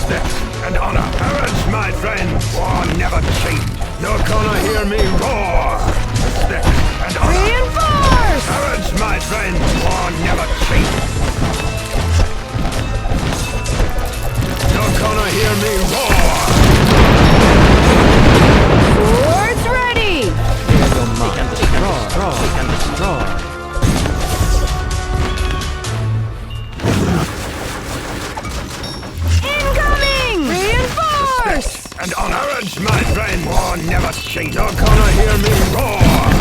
Respect and honor. Courage, my friend, war never change. You're gonna hear me roar. Respect and honor. Reinforce! Courage, my friend, war never change. You're gonna hear me roar. Swords ready! Incoming! Reinforce! And honor. Courage, my friend, war never change. You're gonna hear me roar.